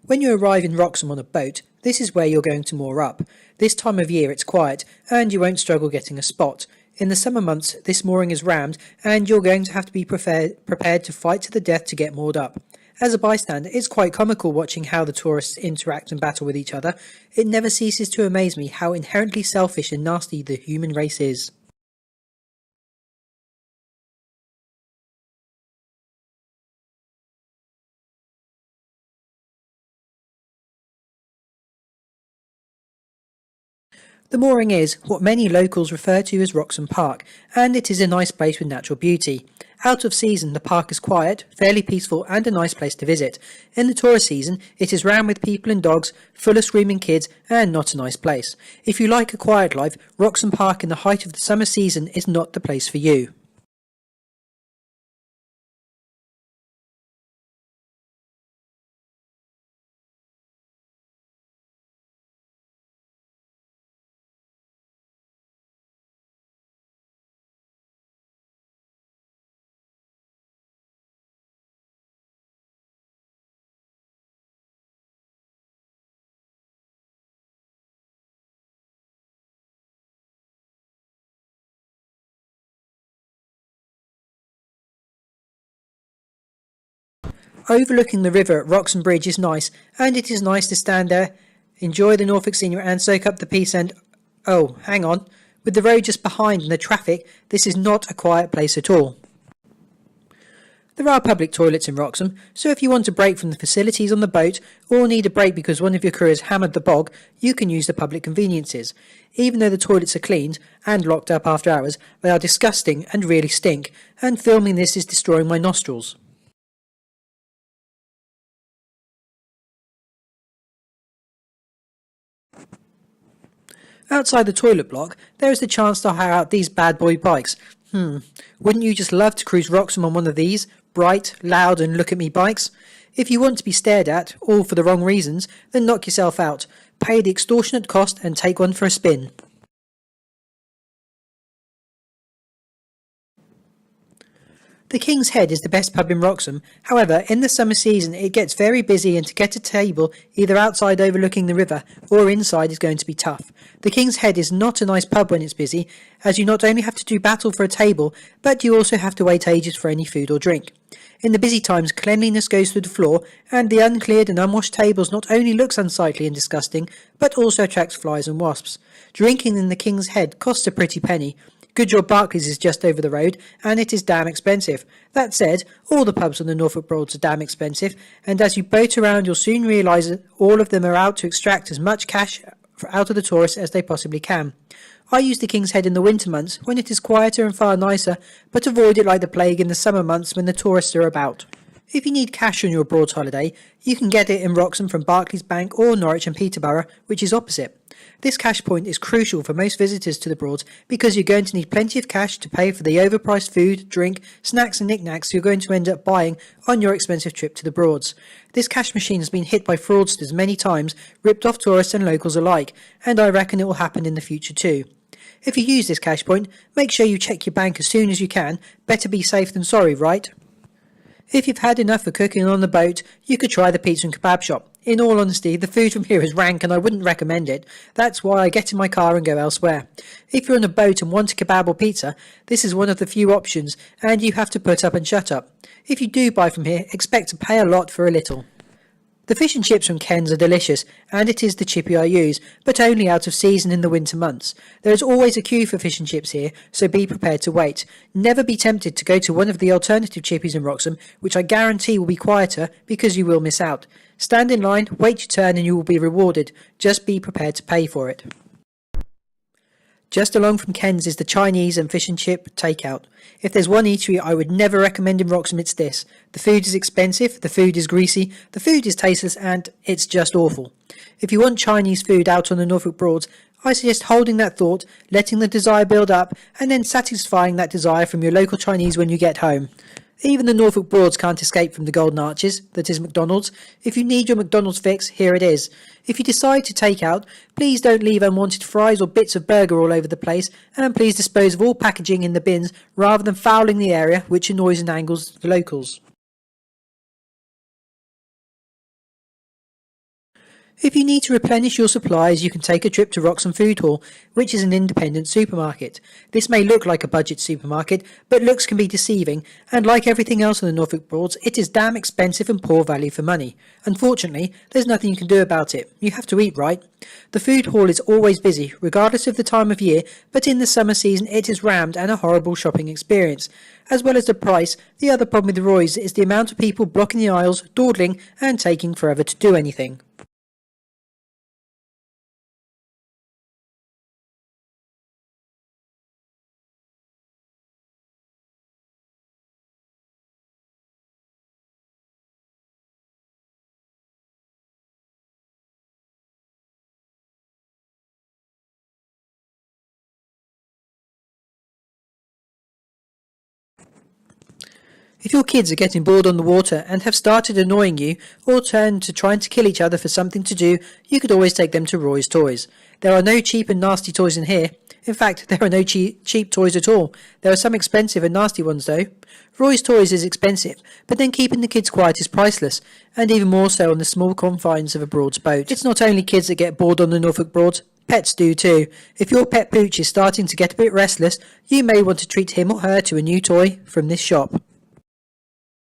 When you arrive in Wroxham on a boat, this is where you're going to moor up. This time of year it's quiet, and you won't struggle getting a spot. In the summer months, this mooring is rammed, and you're going to have to be prepared to fight to the death to get moored up. As a bystander, it's quite comical watching how the tourists interact and battle with each other. It never ceases to amaze me how inherently selfish and nasty the human race is. The mooring is what many locals refer to as Wroxham Park, and it is a nice place with natural beauty. Out of season, the park is quiet, fairly peaceful, and a nice place to visit. In the tourist season, it is rammed with people and dogs, full of screaming kids, and not a nice place. If you like a quiet life, Wroxham Park in the height of the summer season is not the place for you. Overlooking the river at Wroxham Bridge is nice, and it is nice to stand there, enjoy the Norfolk scenery and soak up the peace and... Oh, hang on. With the road just behind and the traffic, this is not a quiet place at all. There are public toilets in Wroxham, so if you want a break from the facilities on the boat, or need a break because one of your crew has hammered the bog, you can use the public conveniences. Even though the toilets are cleaned, and locked up after hours, they are disgusting and really stink, and filming this is destroying my nostrils. Outside the toilet block, there is the chance to hire out these bad boy bikes. Wouldn't you just love to cruise Wroxham on one of these? Bright, loud and look at me bikes? If you want to be stared at, all for the wrong reasons, then knock yourself out. Pay the extortionate cost and take one for a spin. The King's Head is the best pub in Wroxham. However, in the summer season it gets very busy and to get a table either outside overlooking the river or inside is going to be tough. The King's Head is not a nice pub when it's busy, as you not only have to do battle for a table, but you also have to wait ages for any food or drink. In the busy times, cleanliness goes through the floor, and the uncleared and unwashed tables not only looks unsightly and disgusting, but also attracts flies and wasps. Drinking in the King's Head costs a pretty penny. Good Job Barclays is just over the road, and it is damn expensive. That said, all the pubs on the Norfolk Broads are damn expensive, and as you boat around you'll soon realise that all of them are out to extract as much cash out of the tourists as they possibly can. I use the King's Head in the winter months when it is quieter and far nicer, but avoid it like the plague in the summer months when the tourists are about. If you need cash on your Broads holiday, you can get it in Wroxham from Barclays Bank or Norwich and Peterborough, which is opposite. This cash point is crucial for most visitors to the Broads because you're going to need plenty of cash to pay for the overpriced food, drink, snacks and knickknacks you're going to end up buying on your expensive trip to the Broads. This cash machine has been hit by fraudsters many times, ripped off tourists and locals alike, and I reckon it will happen in the future too. If you use this cash point, make sure you check your bank as soon as you can. Better be safe than sorry, right? If you've had enough of cooking on the boat, you could try the pizza and kebab shop. In all honesty, the food from here is rank and I wouldn't recommend it. That's why I get in my car and go elsewhere. If you're on a boat and want a kebab or pizza, this is one of the few options, and you have to put up and shut up. If you do buy from here, expect to pay a lot for a little. The fish and chips from Ken's are delicious, and it is the chippy I use, but only out of season in the winter months. There is always a queue for fish and chips here, so be prepared to wait. Never be tempted to go to one of the alternative chippies in Wroxham, which I guarantee will be quieter because you will miss out. Stand in line, wait your turn and you will be rewarded. Just be prepared to pay for it. Just along from Ken's is the Chinese and fish and chip takeout. If there's one eatery I would never recommend in Wroxham, it's this. The food is expensive, the food is greasy, the food is tasteless, and it's just awful. If you want Chinese food out on the Norfolk Broads, I suggest holding that thought, letting the desire build up, and then satisfying that desire from your local Chinese when you get home. Even the Norfolk Broads can't escape from the Golden Arches, that is McDonald's. If you need your McDonald's fix, here it is. If you decide to take out, please don't leave unwanted fries or bits of burger all over the place, and please dispose of all packaging in the bins rather than fouling the area, which annoys and angers the locals. If you need to replenish your supplies, you can take a trip to Wroxham Food Hall, which is an independent supermarket. This may look like a budget supermarket, but looks can be deceiving, and like everything else on the Norfolk Broads, it is damn expensive and poor value for money. Unfortunately, there's nothing you can do about it. You have to eat, right? The food hall is always busy, regardless of the time of year, but in the summer season it is rammed and a horrible shopping experience. As well as the price, the other problem with Roy's is the amount of people blocking the aisles, dawdling, and taking forever to do anything. If your kids are getting bored on the water and have started annoying you, or turn to trying to kill each other for something to do, you could always take them to Roy's Toys. There are no cheap and nasty toys in here. In fact, there are no cheap toys at all. There are some expensive and nasty ones though. Roy's Toys is expensive, but then keeping the kids quiet is priceless, and even more so on the small confines of a Broads boat. It's not only kids that get bored on the Norfolk Broads, pets do too. If your pet Pooch is starting to get a bit restless, you may want to treat him or her to a new toy from this shop.